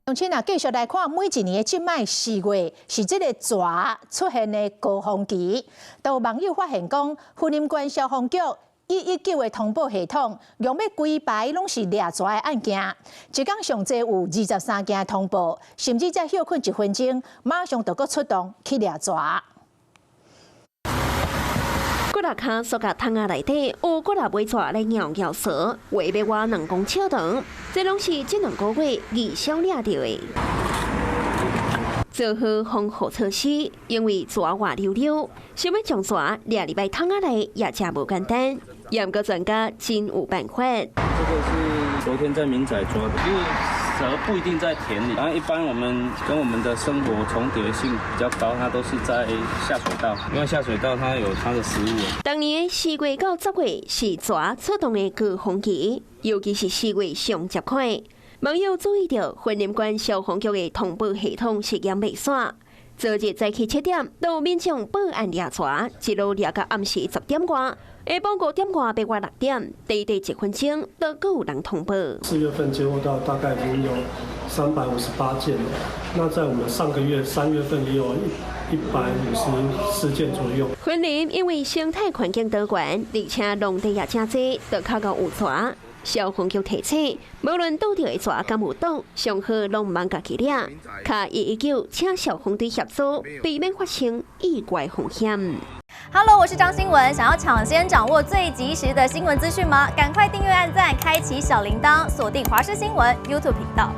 鄉親啊，繼續來看每一年的即擺4月是這個蛇出現的高峰期。都有網友發現講，雲林縣消防局119的通報系統用要規排攏是掠蛇的案件，一天上濟有23件通報，甚至才休困1分鐘，馬上就閣出動去掠蛇。骨力卡塑膠桶仔內底有骨力尾蛇來咬蛇，話要我2公尺長，這攏是這2個月二小掠到的。做好防護措施，因為蛇活溜溜，想要將蛇掠入來桶仔內也真無簡單。嚴格專家真有辦法。這個是昨天在民宅抓的，因為蛇不一定在田裡，然後一般我們跟我們的生活重疊性比較高，它都是在下水道，因為下水道它有它的食物。當年4月到10月是蛇出動的高峰期，尤其是4月上集快。網友注意到雲林縣消防局的通報系統實驗未煞，昨日早起7點，都有民眾報案掠蛇，一路掠到暗時10點外。下晡5點外，白話6點，短1分鐘，都各有人通報。4月份接獲到大概已經有358件了，那在我們上個月3月份也有154件左右。雲林因為生態環境多元，而且農地也真多，就較高有蛇。消防局提醒，無論拄到的蛇敢有毒，上好攏唔通家己掠，卡119請消防隊協助，避免發生意外風險。Hello， 我是張新文。想要搶先掌握最及時的新聞資訊嗎？趕快訂閱、按讚、開啟小鈴鐺，鎖定華視新聞 YouTube 頻道。